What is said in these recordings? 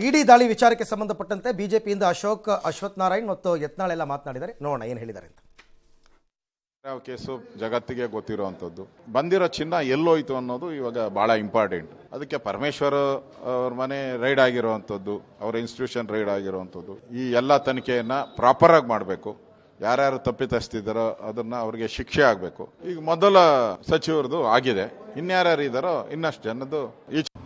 ಇಡಿ ದಾಳಿ ವಿಚಾರಕ್ಕೆ ಸಂಬಂಧಪಟ್ಟಂತೆ ಬಿಜೆಪಿಯಿಂದ ಅಶೋಕ್ ಅಶ್ವಥ್ ನಾರಾಯಣ್ ಮತ್ತು ಯತ್ನಾಳ್ ಎಲ್ಲ ಮಾತನಾಡಿದ್ದಾರೆ. ನೋಡೋಣ ಏನು ಹೇಳಿದ್ದಾರೆ ಅಂತ. ಯಾವ ಕೇಸು ಜಗತ್ತಿಗೆ ಗೊತ್ತಿರುವಂಥದ್ದು. ಬಂದಿರೋ ಚಿನ್ನ ಎಲ್ಲೋಯ್ತು ಅನ್ನೋದು ಇವಾಗ ಬಹಳ ಇಂಪಾರ್ಟೆಂಟ್. ಅದಕ್ಕೆ ಪರಮೇಶ್ವರ್ ಅವ್ರ ಮನೆ ರೈಡ್ ಆಗಿರುವಂಥದ್ದು, ಅವರ ಇನ್ಸ್ಟಿಟ್ಯೂಷನ್ ರೈಡ್ ಆಗಿರುವಂಥದ್ದು, ಈ ಎಲ್ಲ ತನಿಖೆಯನ್ನ ಪ್ರಾಪರ್ ಆಗಿ ಮಾಡಬೇಕು. ಯಾರ್ಯಾರು ತಪ್ಪಿತಸ್ಥಿದ್ದಾರೋ ಅದನ್ನ ಅವ್ರಿಗೆ ಶಿಕ್ಷೆ ಆಗಬೇಕು. ಈಗ ಮೊದಲ ಸಚಿವರದು ಆಗಿದೆ, ಇನ್ಯಾರ್ಯಾರು ಇದ್ದಾರೋ ಇನ್ನಷ್ಟು ಜನದ್ದು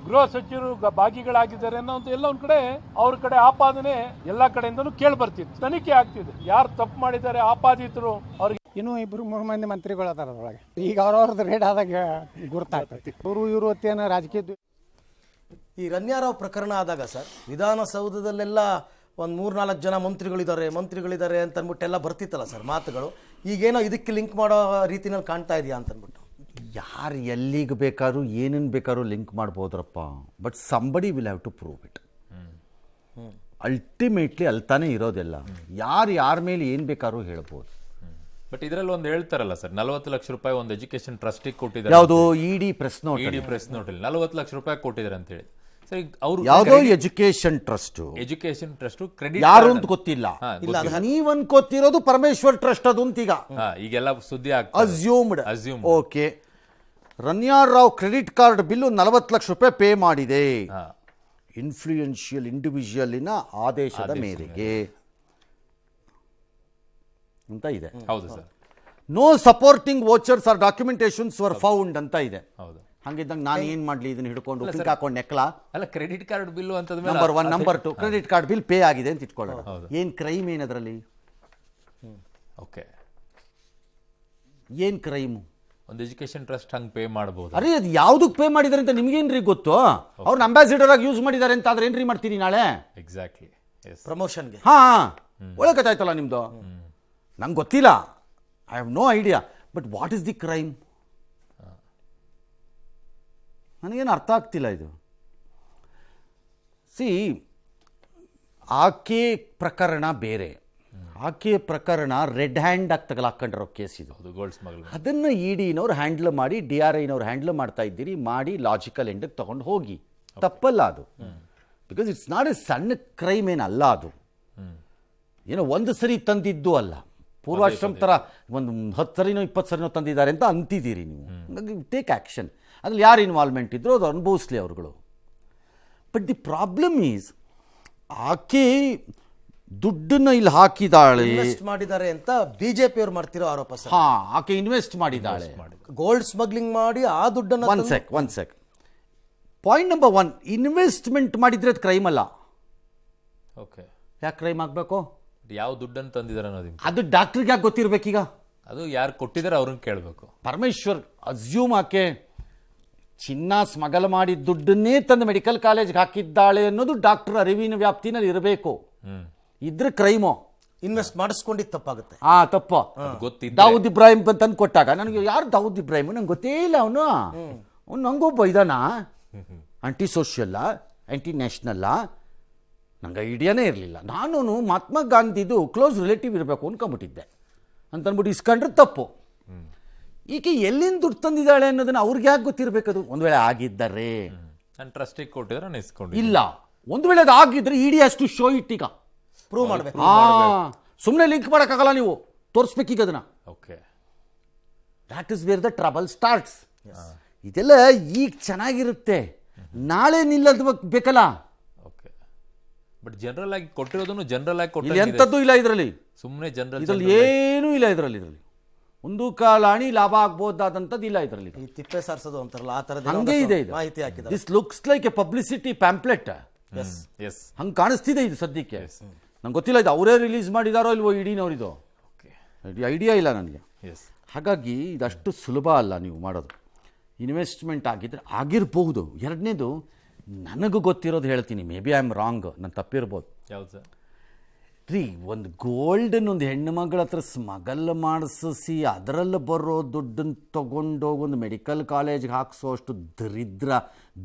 ಗೃಹ ಸಚಿವರು ಭಾಗಿಗಳಾಗಿದ್ದಾರೆ ಅನ್ನೋ ಎಲ್ಲ ಒಂದ್ ಕಡೆ ಅವ್ರ ಕಡೆ ಆಪಾದನೆ ಎಲ್ಲಾ ಕಡೆಯಿಂದನೂ ಕೇಳಿ ಬರ್ತಿತ್ತು. ತನಿಖೆ ಆಗ್ತಿದೆ, ಯಾರು ತಪ್ಪು ಮಾಡಿದ್ದಾರೆ ಆಪಾದಿತರು ಅವ್ರಿಗೆ. ಇನ್ನೂ 2-3 ಮಂದಿ ಮಂತ್ರಿಗಳು ಅದಾರ ಅದ್ರೊಳಗೆ. ಈಗ ಅವ್ರವ್ರದ್ದು ರೇಟ್ ಆದಾಗ ಗುರ್ತಾಗ್ತೈತಿ. ಇವರು ಹೊತ್ತೇನು ರಾಜಕೀಯ. ಈ ರನ್ಯಾರಾವ್ ಪ್ರಕರಣ ಆದಾಗ ಸರ್, ವಿಧಾನಸೌಧದಲ್ಲೆಲ್ಲ ಒಂದು 3-4 ಜನ ಮಂತ್ರಿಗಳಿದ್ದಾರೆ ಅಂತ ಅಂದ್ಬಿಟ್ಟೆಲ್ಲ ಬರ್ತಿತ್ತಲ್ಲ ಸರ್ ಮಾತುಗಳು. ಈಗೇನೋ ಇದಕ್ಕೆ ಲಿಂಕ್ ಮಾಡೋ ರೀತಿನಲ್ಲಿ ಕಾಣ್ತಾ ಇದೆಯಾ ಅಂತ ಅಂದ್ಬಿಟ್ಟು. ಯಾರು ಎಲ್ಲಿಗೆ ಬೇಕಾದ್ರೂ ಏನನ್ನು ಬೇಕಾದ್ರೂ ಲಿಂಕ್ ಮಾಡ್ಬೋದ್ರಪ್ಪ, but somebody will have to prove it. Ultimately ಅಲ್ಲಿ ತಾನೇ ಇರೋದೆಲ್ಲ. ಯಾರ ಮೇಲೆ ಏನು ಬೇಕಾದ್ರೂ ಹೇಳ್ಬೋದು. ಬಟ್ ಇದರಲ್ಲಿ ಒಂದು ಹೇಳ್ತಾರಲ್ಲ ಸರ್, 40 ಲಕ್ಷ ರೂಪಾಯಿ ಒಂದು ಎಜುಕೇಶನ್ ಟ್ರಸ್ಟಿಗೆ ಕೊಟ್ಟಿದ್ದಾರೆ. ಯಾವುದು ಇಡಿ ಪ್ರೆಸ್ ನೋಟ್ 40 ಲಕ್ಷ ರೂಪಾಯಿ ಕೊಟ್ಟಿದ್ದಾರೆ ಅಂತ ಹೇಳಿ. ಸರ್ ಅವರು ಯಾವುದೋ ಎಜುಕೇಶನ್ ಟ್ರಸ್ಟ್ ಕ್ರೆಡಿಟ್ ಯಾರು ಅಂತ ಗೊತ್ತಿಲ್ಲ. ನೀವ್ ಅನ್ಕೋತಿರೋದು ಪರಮೇಶ್ವರ್ ಟ್ರಸ್ಟ್ ಅದು ಅಂತ ಈಗೆಲ್ಲ ಸುದ್ದಿ assumed. Okay, Ranya Rao credit card bill 40 ಲಕ್ಷ ರೂಪಾಯಿ ಪೇ ಮಾಡಿದೆ ಇನ್ಫ್ಲೂಯೆನ್ಷಿಯಲ್ ಇಂಡಿವಿಜುವಲಿನ ಆದೇಶದ ಮೇರೆಗೆ ಅಂತ ಇದೆ. ಹೌದು sir. No supporting vouchers or documentations were found ಅಂತ ಇದೆ. ಹೌದು. ಹಂಗಿದ್ದಂಗೆ ನಾನು ಏನ್ ಮಾಡ್ಲಿ, ಇದನ್ನ ಹಿಡ್ಕೊಂಡು ಹಾಕೊಂಡು ನೆಕ್ಲಾ ಅಲ್ಲ, ಕ್ರೆಡಿಟ್ ಕಾರ್ಡ್ ಬಿಲ್ ಅಂತ number 1 number 2 credit card bill pay ಆಗಿದೆ ಅಂತ ಇಟ್ಕೊಳ್ಳೋಣ. ಏನ್ ಕ್ರೈಮ್ ಏನದ್ರಲ್ಲಿ? ಓಕೆ, ಏನ್ ಕ್ರೈಮು? ಒಂದು ಎಜುಕೇಶನ್ ಟ್ರಸ್ಟ್ ಹಂಗೆ ಪೇ ಮಾಡಬಹುದು. ಅರೆ ಅದು ಯಾವ್ದಕ್ಕೆ ಪೇ ಮಾಡಿದಾರೆ ಅಂತ ನಿಮ್ಗೇನ್ರಿ ಗೊತ್ತು? ಅವ್ರನ್ನ ಅಂಬಾಸಿಡರ್ ಆಗಿ ಯೂಸ್ ಮಾಡಿದ್ದಾರೆ ಅಂತ ಆದ್ರೆ ಏನ್ರಿ ಮಾಡ್ತೀನಿ ನಾಳೆ? ಎಕ್ಸಾಕ್ಟ್ಲಿ, ಪ್ರಮೋಷನ್ಗೆ. ಹಾ, ಒಳ್ಳೆ ಕಥೆ ಆಯ್ತಲ್ಲ ನಿಮ್ದು. ನಂಗೆ ಗೊತ್ತಿಲ್ಲ, I have no idea. But what is the crime? ನನಗೇನು ಅರ್ಥ ಆಗ್ತಿಲ್ಲ ಇದು. ಸಿ, ಆಕೆ ಪ್ರಕರಣ ಬೇರೆ. ಆಕೆ ಪ್ರಕರಣ ರೆಡ್ ಹ್ಯಾಂಡ್ ಆಗಿ ತಗಲಾಕೊಂಡಿರೋ ಕೇಸ್ ಇದು. Gold smuggling. ಅದನ್ನು ಇಡಿನವ್ರು ಹ್ಯಾಂಡಲ್ ಮಾಡಿ, DRIನವ್ರು ಹ್ಯಾಂಡಲ್ ಮಾಡ್ತಾ ಇದ್ದೀರಿ, ಮಾಡಿ ಲಾಜಿಕಲ್ ಎಂಡಿಗೆ ತಗೊಂಡು ಹೋಗಿ. ತಪ್ಪಲ್ಲ ಅದು. ಬಿಕಾಸ್ ಇಟ್ಸ್ ನಾಟ್ ಎ ಸಣ್ಣ ಕ್ರೈಮ್ ಏನಲ್ಲ ಅದು. ಏನೋ ಒಂದು ಸರಿ ತಂದಿದ್ದು ಅಲ್ಲ, ಪೂರ್ವಾಶ್ರಮ ಥರ ಒಂದು 10 ಸರಿನೋ 20 ಸರಿನೋ ತಂದಿದ್ದಾರೆ ಅಂತ ಅಂತಿದ್ದೀರಿ ನೀವು. Take action. ಅದ್ರಲ್ಲಿ ಯಾರು ಇನ್ವಾಲ್ವ್ಮೆಂಟ್ ಇದ್ರು ಅದು ಅನುಭವಿಸ್ಲಿ ಅವ್ರುಗಳು. ಬಟ್ ದಿ ಪ್ರಾಬ್ಲಮ್ ಈಸ್, ಆಕೆ ದುಡ್ಡನ್ನ ಇಲ್ಲಿ ಹಾಕಿದಾಳೆ, ಮಾಡಿದ್ದಾರೆ ಅಂತ ಬಿಜೆಪಿ ಅವ್ರು ಮಾಡ್ತಿರೋ ಆರೋಪ ಸರ್. ಹಾ, ಆಕೆ ಇನ್ವೆಸ್ಟ್ ಮಾಡಿದ್ದಾಳೆ, ಗೋಲ್ಡ್ ಸ್ಮಗ್ಲಿಂಗ್ ಮಾಡಿ ಆ ದುಡ್ಡನ್ನು. One sec. Point number 1, investment ಮಾಡಿದ್ರೆ ಅದು ಕ್ರೈಮ್ ಅಲ್ಲ. ಓಕೆ, ಯಾಕೆ ಕ್ರೈಮ್ ಆಗಬೇಕು? ಯಾವ ದುಡ್ಡನ್ನು ತಂದಿದ್ದಾರೆ ಅನ್ನೋದು ಅದು ಡಾಕ್ಟ್ರಿಗೆ ಯಾಕೆ ಗೊತ್ತಿರ್ಬೇಕೀಗ? ಅದು ಯಾರು ಕೊಟ್ಟಿದ್ದಾರೆ ಅವ್ರನ್ನ ಕೇಳಬೇಕು. ಪರಮೇಶ್ವರ್ ಅಸ್ಯೂಮ್ ಆಕೆ ಚಿನ್ನ ಸ್ಮಗಲ್ ಮಾಡಿದ ದುಡ್ಡನ್ನೇ ತಂದು ಮೆಡಿಕಲ್ ಕಾಲೇಜ್ಗೆ ಹಾಕಿದ್ದಾಳೆ ಅನ್ನೋದು ಡಾಕ್ಟರ್ ಅರಿವಿನ ವ್ಯಾಪ್ತಿನಲ್ಲಿ ಇರಬೇಕು. ಇದ್ರೆ ಕ್ರೈಮು. ಇನ್ವೆಸ್ಟ್ ಮಾಡಿಸ್ಕೊಂಡಿದ್ದು ತಪ್ಪಾಗುತ್ತೆ. ತಪ್ಪ. ಗೊತ್ತಿಲ್ಲ. ದಾವೂದ್ ಇಬ್ರಾಹಿಂ ತಂದು ಕೊಟ್ಟಾಗ ನನಗೆ ಯಾರು ದಾವೂದ್ ಇಬ್ರಾಹಿಂ ನಂಗೆ ಗೊತ್ತೇ ಇಲ್ಲ. ಅವನು ನಂಗೊಬ್ಬ ಇದಾನ, ಆಂಟಿ ಸೋಷಿಯಲ್ಲ, ಆಂಟಿ ನ್ಯಾಷನಲ್ಲ, ನಂಗೆ ಐಡಿಯಾನೇ ಇರಲಿಲ್ಲ. ನಾನು ಮಹಾತ್ಮ ಗಾಂಧಿದು ಕ್ಲೋಸ್ ರಿಲೇಟಿವ್ ಇರಬೇಕು ಅನ್ಕೊಂಬಿಟ್ಟಿದ್ದೆ ಅಂತಂದ್ಬಿಟ್ಟು ಇಸ್ಕೊಂಡ್ರೆ ತಪ್ಪು. ಈಕೆ ಎಲ್ಲಿಂದ ದುಡ್ಡು ತಂದಿದ್ದಾಳೆ ಅನ್ನೋದನ್ನ ಅವ್ರಿಗೆ ಯಾಕೆ ಗೊತ್ತಿರಬೇಕದು? ಒಂದು ವೇಳೆ ಆಗಿದ್ದರೆ ಟ್ರಸ್ಟಿಗೆ ಕೊಟ್ಟಿದ್ರೆ ಇಲ್ಲ, ಒಂದು ವೇಳೆ ಅದು ಆಗಿದ್ರೆ ಇಡಿ ಅಷ್ಟು ಶೋ ಇಟ್, ಈಗ ಪ್ರೂವ್ ಮಾಡಬೇಕು. ಸುಮ್ಮನೆ ಲಿಂಕ್ ಮಾಡೋಕ್ಕಾಗಲ್ಲ, ನೀವು ತೋರಿಸ್ಬೇಕೀಗ ಅದನ್ನ. Okay, that is where the trouble starts. ಇದೆಲ್ಲ ಈಗ ಚೆನ್ನಾಗಿರುತ್ತೆ, ನಾಳೆ ನಿಲ್ಲದ ಬೇಕಲ್ಲ. ಓಕೆ, ಬಟ್ ಜನರಲ್ ಆಗಿ ಕೊಟ್ಟಿರೋದನ್ನು ಜನರಲ್ ಆಗಿ ಕೊಟ್ಟಿಲ್ಲ, ಎಂಥದ್ದು ಇಲ್ಲ ಇದರಲ್ಲಿ. ಸುಮ್ಮನೆ ಜನರಲ್ ಇದರಲ್ಲಿ ಏನೂ ಇಲ್ಲ. ಇದರಲ್ಲಿ ಒಂದು ಕಾಲಾಣಿ ಲಾಭ ಆಗ್ಬೋದಾದಂಥದ್ದು ಇಲ್ಲ ಇದರಲ್ಲಿ. ಈ ತಿಪ್ಪೆ ಸಾರಿಸೋದು ಅಂತಾರಲ್ಲ, ಆ ಥರದ ಹಂಗೆ ಇದೆ ಇದು. ಮಾಹಿತಿ ಹಾಕಿದ್ದಾರೆ. This looks like A publicity pamphlet. ಹಂಗೆ ಕಾಣಿಸ್ತಿದೆ ಇದು ಸದ್ಯಕ್ಕೆ. ನಂಗೆ ಗೊತ್ತಿಲ್ಲ ಇದು ಅವರೇ ರಿಲೀಸ್ ಮಾಡಿದಾರೋ ಇಲ್ವೋ ಇಡಿನವರಿದು, ಐಡಿಯಾ ಇಲ್ಲ ನನಗೆ. ಹಾಗಾಗಿ ಇದಷ್ಟು ಸುಲಭ ಅಲ್ಲ ನೀವು ಮಾಡೋದು. ಇನ್ವೆಸ್ಟ್ಮೆಂಟ್ ಆಗಿದ್ರೆ ಆಗಿರಬಹುದು. ಎರಡನೇದು, ನನಗೂ ಗೊತ್ತಿರೋದು ಹೇಳ್ತೀನಿ, may be I am wrong, ನಾನು ತಪ್ಪಿರ್ಬೋದು. ಯಾವುದು ಸರ್? ರೀ, ಒಂದು ಗೋಲ್ಡನ್ ಒಂದು ಹೆಣ್ಣು ಮಗಳ ಹತ್ರ ಸ್ಮಗಲ್ ಮಾಡಿಸಿ ಅದರಲ್ಲಿ ಬರೋ ದುಡ್ಡನ್ನು ತಗೊಂಡೋಗಿ ಒಂದು ಮೆಡಿಕಲ್ ಕಾಲೇಜ್ಗೆ ಹಾಕ್ಸೋ ಅಷ್ಟು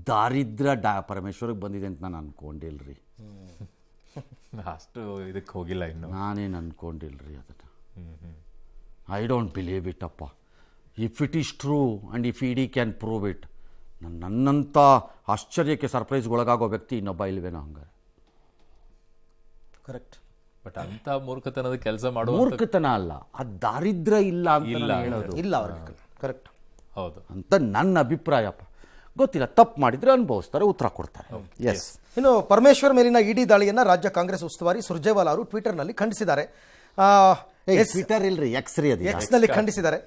ದಾರಿದ್ರ ಪರಮೇಶ್ವರಿಗೆ ಬಂದಿದೆ ಅಂತ ನಾನು ಅನ್ಕೊಂಡಿಲ್ರಿ. ಅಷ್ಟು ಇದಕ್ಕೆ ಹೋಗಿಲ್ಲ ಇನ್ನು. ನಾನೇನು ಅನ್ಕೊಂಡಿಲ್ರಿ ಅದನ್ನು. ಐ ಡೋಂಟ್ ಬಿಲೀವ್ ಇಟ್ ಅಪ್ಪ. If it is true and if ED can prove it, ನನ್ನಂಥ ಆಶ್ಚರ್ಯಕ್ಕೆ ಸರ್ಪ್ರೈಸ್ಗೆ ಒಳಗಾಗೋ ವ್ಯಕ್ತಿ ಇನ್ನೊಬ್ಬ ಇಲ್ವೇನೋ ಹಂಗಾರೆ. ಕರೆಕ್ಟ್. ಬಟ್ ಅಂತ ಮೂರ್ಖತನದ ಕೆಲಸ ಮಾಡುವ ಮೂರ್ಖತನ ಅಲ್ಲ, ಅದು ದಾರಿದ್ರ್ಯ ಇಲ್ಲ ಅಂತ ಇಲ್ಲ. ನಾನು ಹೇಳೋದು ಇಲ್ಲ ಅವ್ರಿಗೆ. ಕರೆಕ್ಟ್. ಹೌದು. ಅಂತ ನನ್ನ ಅಭಿಪ್ರಾಯಪ್ಪ. ಗೊತ್ತಿಲ್ಲ, ತಪ್ಪು ಮಾಡಿದ್ರೆ ಅನುಭವಿಸ್ತಾರೆ, ಉತ್ತರ ಕೊಡ್ತಾರೆ. ಎಸ್. ಇನ್ನು ಪರಮೇಶ್ವರ್ ಮೇಲಿನ ಇಡಿ ದಾಳಿಯನ್ನ ರಾಜ್ಯ ಕಾಂಗ್ರೆಸ್ ಉಸ್ತುವಾರಿ ಸುರ್ಜೇವಾಲಾ ಅವರು ಟ್ವಿಟರ್ನಲ್ಲಿ ಖಂಡಿಸಿದ್ದಾರೆ. ಟ್ವಿಟರ್ ಇಲ್ರಿ, ಎಕ್ಸ್ ರೀ, ಅದು ಎಕ್ಸ್ ನಲ್ಲಿ ಖಂಡಿಸಿದ್ದಾರೆ.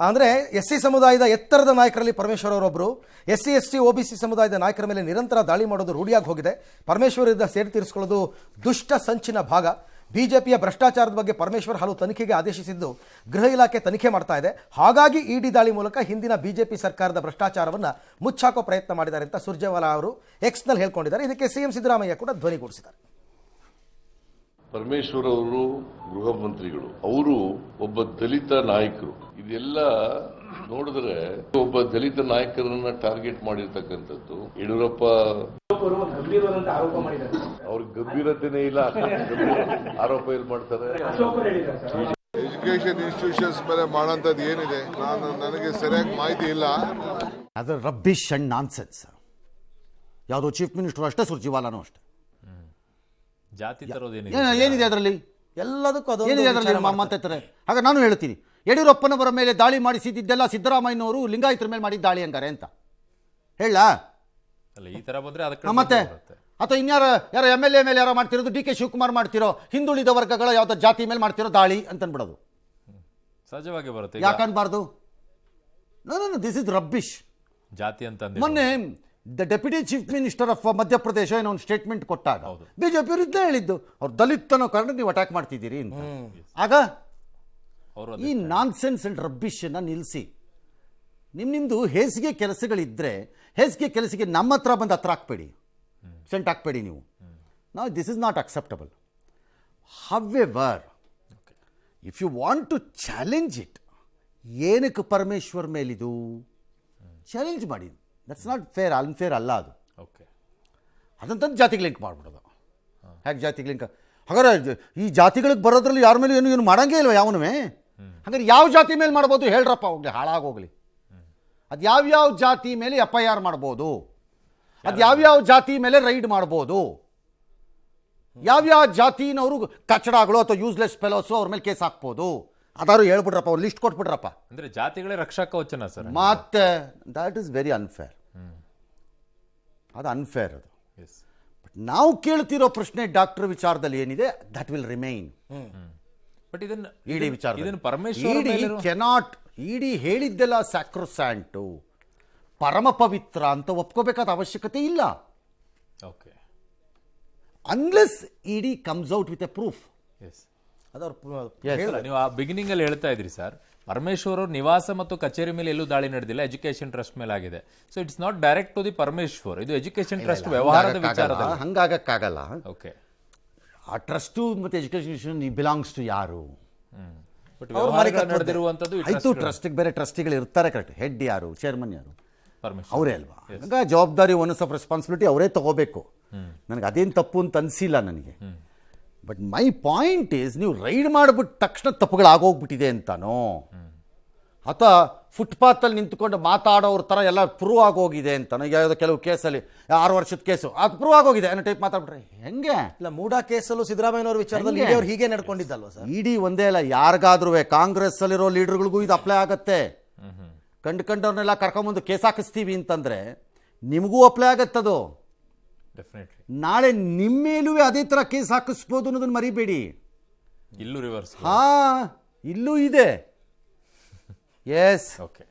ಅಂದ್ರೆ ಎಸ್ಸಿ ಸಮುದಾಯದ ಎತ್ತರದ ನಾಯಕರಲ್ಲಿ ಪರಮೇಶ್ವರ್ ಅವರೊಬ್ಬರು. SC ST OBC ಸಮುದಾಯದ ನಾಯಕರ ಮೇಲೆ ನಿರಂತರ ದಾಳಿ ಮಾಡೋದು ರೂಢಿಯಾಗಿ ಹೋಗಿದೆ. ಪರಮೇಶ್ವರ್ ವಿರುದ್ಧ ಸೇಡು ತೀರಿಸಿಕೊಳ್ಳೋದು ದುಷ್ಟ ಸಂಚಿನ ಭಾಗ. ಬಿಜೆಪಿಯ ಭ್ರಷ್ಟಾಚಾರದ ಬಗ್ಗೆ ಪರಮೇಶ್ವರ್ ಹಲವು ತನಿಖೆಗೆ ಆದೇಶಿಸಿದ್ದು ಗೃಹ ಇಲಾಖೆ ತನಿಖೆ ಮಾಡ್ತಾ ಇದೆ. ಹಾಗಾಗಿ ಇಡಿ ದಾಳಿ ಮೂಲಕ ಹಿಂದಿನ ಬಿಜೆಪಿ ಸರ್ಕಾರದ ಭ್ರಷ್ಟಾಚಾರವನ್ನು ಮುಚ್ಚಾಕೋ ಪ್ರಯತ್ನ ಮಾಡಿದ್ದಾರೆ ಅಂತ ಸುರ್ಜೇವಾಲಾ ಅವರು ಎಕ್ಸ್ನಲ್ಲಿ ಹೇಳ್ಕೊಂಡಿದ್ದಾರೆ. ಇದಕ್ಕೆ CM ಸಿದ್ದರಾಮಯ್ಯ ಕೂಡ ಧ್ವನಿಗೂಡಿಸಿದ್ದಾರೆ. ಪರಮೇಶ್ವರ್ ಅವರು ಗೃಹ ಮಂತ್ರಿಗಳು, ಅವರು ಒಬ್ಬ ದಲಿತ ನಾಯಕರು. ಇದೆಲ್ಲ ನೋಡಿದ್ರೆ ಒಬ್ಬ ದಲಿತ ನಾಯಕರನ್ನ ಟಾರ್ಗೆಟ್ ಮಾಡಿರ್ತಕ್ಕಂಥದ್ದು. ಯಡಿಯೂರಪ್ಪ ಅವ್ರ ಗಂಭೀರತೆನೇ ಇಲ್ಲ, ಆರೋಪ ಏನ್ ಮಾಡ್ತಾರೆ? ಎಜುಕೇಶನ್ ಇನ್ಸ್ಟಿಟ್ಯೂಷನ್ಸ್ ಮೇಲೆ ಮಾಡೋಂಥದ್ದು ಏನಿದೆ, ನನಗೆ ಸರಿಯಾಗಿ ಮಾಹಿತಿ ಇಲ್ಲ. ಅದು ರಬ್ಬಿಶ್ ಅಂಡ್ ನಾನ್ಸೆನ್ಸ್. ಯಾವುದೋ ಚೀಫ್ ಮಿನಿಸ್ಟರ್ ಅಷ್ಟೇ, ಸುರ್ಜೇವಾಲಾನೂ ಅಷ್ಟೇ. ಜಾತಿ ತರೋದೇನಿದೆ? ಏನಿದೆ ಅದರಲ್ಲಿ? ಎಲ್ಲದಕ್ಕೂ ಏನಿದೆ ಅದರಲ್ಲಿ ಮಾತಾಡ್ತಾರೆ? ಹಾಗೆ ನಾನು ಹೇಳ್ತೀನಿ, ಯಡಿಯೂರಪ್ಪನವರ ಮೇಲೆ ದಾಳಿ ಮಾಡಿಸಿದ್ದೆಲ್ಲ ಸಿದ್ದರಾಮಯ್ಯನವರು ಲಿಂಗಾಯತರ ಮೇಲೆ ಮಾಡಿದ ದಾಳಿ ಹಂಗಾರೆ ಅಂತ ಹೇಳ? ಅಲ್ಲ, ಈ ತರ ಬಂದ್ರೆ ಅದಕ್ಕೆ ಮತ್ತೆ ಅಥವಾ ಇನ್ಯಾರೋ ಯಾರೋ MLA ಮೇಲೆ ಯಾರೋ ಮಾಡ್ತಿರೋದು, DK ಶಿವಕುಮಾರ್ ಮಾಡ್ತಿರೋ ಹಿಂದುಳಿದ ವರ್ಗಗಳ ಯಾವುದೋ ಜಾತಿ ಮೇಲೆ ಮಾಡ್ತಿರೋ ದಾಳಿ ಅಂತ ಅನ್ಬಿಡೋದು ಸಹಜವಾಗಿ ಬರುತ್ತೆ. ಯಾಕನ್ಬಾರ್ದು? This is rubbish. ಜಾತಿ ಅಂತ ಮೊನ್ನೆ the deputy chief minister of Madhya Pradesh ಏನೋ ಒಂದು ಸ್ಟೇಟ್ಮೆಂಟ್ ಕೊಟ್ಟಾಗ ಬಿಜೆಪಿ ಅವರು ಇದ್ದೇ ಹೇಳಿದ್ದು, ಅವ್ರು ದಲಿತ್ ಅನ್ನೋ ಕಾರಣ ನೀವು ಅಟ್ಯಾಕ್ ಮಾಡ್ತಿದ್ದೀರಿ ಅಂತ. ಆಗ ಈ ನಾನ್ಸೆನ್ಸ್ ಅಂಡ್ ರಬ್ಬಿಶ್ ಅನ್ನ ನಿಲ್ಲಿಸಿ, ನಿಮ್ದು ಹೇಸಿಗೆ ಕೆಲಸಗಳಿದ್ರೆ ಹೇಸಿಗೆ ಕೆಲಸಕ್ಕೆ ನಮ್ಮ ಹತ್ರ ಬಂದು ಹತ್ರ ಹಾಕ್ಬೇಡಿ, ಸೆಂಟ್ ಹಾಕ್ಬೇಡಿ ನೀವು. ನಾವು this is not acceptable. However if you want to challenge it, ಏನಕ್ಕೆ ಪರಮೇಶ್ವರ್ ಮೇಲಿದು ಚಾಲೆಂಜ್ ಮಾಡಿ. ದಟ್ಸ್ ನಾಟ್ ಫೇರ್, ಅನ್ಫೇರ್ ಅಲ್ಲ ಅದು. ಓಕೆ, ಅದಂತಂದು ಜಾತಿಗೆ ಲಿಂಕ್ ಮಾಡಿಬಿಡೋದು. ಹೇಗೆ ಜಾತಿಗೆ ಲಿಂಕ್? ಹಾಗಾದ್ರೆ ಈ ಜಾತಿಗಳಿಗೆ ಬರೋದ್ರಲ್ಲಿ ಯಾರ ಮೇಲೆ ಏನು ಮಾಡಂಗೇ ಇಲ್ವ ಯಾವನೂ? ಹಾಗಾದ್ರೆ ಯಾವ ಜಾತಿ ಮೇಲೆ ಮಾಡ್ಬೋದು ಹೇಳ್ರಪ್ಪ, ಹೋಗ್ಲಿ ಹಾಳಾಗೋಗ್ಲಿ. ಅದು ಯಾವ್ಯಾವ ಜಾತಿ ಮೇಲೆ FIR ಮಾಡ್ಬೋದು, ಅದು ಯಾವ್ಯಾವ ಜಾತಿ ಮೇಲೆ ರೈಡ್ ಮಾಡ್ಬೋದು, ಯಾವ್ಯಾವ ಜಾತಿನವರು ಕಚಡಗಳು ಅಥವಾ ಯೂಸ್ಲೆಸ್ ಫೆಲೋಸು ಅವ್ರ ಮೇಲೆ ಕೇಸ್ ಹಾಕ್ಬೋದು, ಅದಾರು ಹೇಳ್ಬಿಡ್ರಪ್ಪ, ಅವ್ರು ಲಿಸ್ಟ್ ಕೊಟ್ಬಿಡ್ರಪ್ಪ. ಅಂದ್ರೆ ಜಾತಿಗಳೇ ರಕ್ಷಕ ವಚನ ಸರ್. ಮತ್ತೆ ದ್ಯಾಟ್ ಇಸ್ ವೆರಿ ಅನ್ಫೇರ್. ಅದು ಅನ್ಫೇರ್ ಅದು. ಬಟ್ ನಾವು ಕೇಳ್ತಿರೋ ಪ್ರಶ್ನೆ ಡಾಕ್ಟರ್ ವಿಚಾರದಲ್ಲಿ ಏನಿದೆ, ದಟ್ ವಿಲ್ ರಿಮೈನ್. ಬಟ್ ಇಡಿ ವಿಚಾರ ಪರಮೇಶ್ವರ್ ಕೆನಾಟ್, ಇಡಿ ಹೇಳಿದ್ದೆಲ್ಲ ಸ್ಯಾಕ್ರೋಸ್ಯಾಂಟು, ಪರಮ ಪವಿತ್ರ ಅಂತ ಒಪ್ಕೋಬೇಕಾದ ಅವಶ್ಯಕತೆ ಇಲ್ಲ. Okay, unless ED comes out with a proof. Yes. ಅದವ್ರು ನೀವು ಆ ಬಿಗಿನಿಂಗ್ ಅಲ್ಲಿ ಹೇಳ್ತಾ ಇದ್ರಿ ಸರ್, ಪರಮೇಶ್ವರ್ ಅವ್ರ ನಿವಾಸ ಮತ್ತು ಕಚೇರಿ ಮೇಲೆ ಎಲ್ಲೂ ದಾಳಿ ನಡೆದಿಲ್ಲ, ಎಜುಕೇಶನ್ ಟ್ರಸ್ಟ್ ಮೇಲೆ ಆಗಿದೆ. So it's not direct to the Parameshwar, ಇದು ಎಜುಕೇಶನ್ ಟ್ರಸ್ಟ್ ವ್ಯವಹಾರದ ವಿಚಾರದಲ್ಲಿ. ಹಂಗಾಗಕ್ಕಾಗಲ್ಲ. ಓಕೆ, ಆ ಟ್ರಸ್ಟು ಮತ್ತು ಎಜುಕೇಶನ್ ಬಿಲಾಂಗ್ಸ್ ಟು ಯಾರು? ಬಟ್ ವ್ಯವಹಾರ ನಡೆದಿರುವಂತದ್ದು ಆಯ್ತು, ಟ್ರಸ್ಟಿಗೆ ಬೇರೆ ಟ್ರಸ್ಟಿಗಳು ಇರ್ತಾರೆ, ಕರೆಕ್ಟ್. ಹೆಡ್ ಯಾರು, ಚೇರ್ಮನ್ ಯಾರು? ಪರಮೇಶ್ವರ್ ಅವರೇ ಅಲ್ವಾ? ಹಂಗ ಜವಾಬ್ದಾರಿ, ಓನರ್ಸ್ ಆಫ್ ರೆಸ್ಪಾನ್ಸಿಬಿಲಿಟಿ ಅವರೇ ತಗೋಬೇಕು. ನನಗೆ ಅದೇನು ತಪ್ಪು ಅಂತ ಅನಿಸಿಲ್ಲ ನನಗೆ. ಬಟ್ ಮೈ ಪಾಯಿಂಟ್ ಈಸ್, ನೀವು ರೈಡ್ ಮಾಡಿಬಿಟ್ಟು ತಕ್ಷಣ ತಪ್ಪುಗಳಾಗೋಗ್ಬಿಟ್ಟಿದೆ ಅಂತಾನೋ, ಅಥವಾ ಫುಟ್ಪಾತಲ್ಲಿ ನಿಂತ್ಕೊಂಡು ಮಾತಾಡೋರ ಥರ ಎಲ್ಲ ಪ್ರೂವ್ ಆಗೋಗಿದೆ ಅಂತಾನೋ. ಈಗ ಯಾವುದೋ ಕೆಲವು ಕೇಸಲ್ಲಿ 6 ವರ್ಷದ ಕೇಸು ಅದು ಪ್ರೂವ್ ಆಗೋಗಿದೆ ಅನ್ನೋ ಟೈಪ್ ಮಾತಾಡ್ಬಿಟ್ರೆ ಹೆಂಗೆ? ಇಲ್ಲ, ಮೂಡಾ ಕೇಸಲ್ಲೂ ಸಿದ್ದರಾಮಯ್ಯನವ್ರ ವಿಚಾರದಲ್ಲಿ ಇಡಿ ಅವ್ರು ಹೀಗೆ ನಡ್ಕೊಂಡಿದ್ದಲ್ವ ಸರ್? ಇಡಿ ಒಂದೇ ಅಲ್ಲ, ಯಾರಿಗಾದ್ರೂ ಕಾಂಗ್ರೆಸ್ ಅಲ್ಲಿರೋ ಲೀಡರ್ಗಳಿಗೂ ಇದು ಅಪ್ಲೈ ಆಗತ್ತೆ. ಕಂಡ್ಕಂಡವ್ರನ್ನೆಲ್ಲ ಕರ್ಕೊಂಬಂದು ಕೇಸ್ ಹಾಕಿಸ್ತೀವಿ ಅಂತಂದ್ರೆ ನಿಮಗೂ ಅಪ್ಲೈ ಆಗತ್ತದು. ಡೆಫಿನೆಟ್ಲಿ ನಾಳೆ ನಿಮ್ಮೇಲೂ ಅದೇ ಥರ ಕೇಸ್ ಹಾಕಿಸ್ಬೋದು ಅನ್ನೋದನ್ನ ಮರಿಬೇಡಿ. ಇಲ್ಲೂ ರಿವರ್ಸ್. ಇಲ್ಲೂ ಇದೆ. ಎಸ್. ಓಕೆ.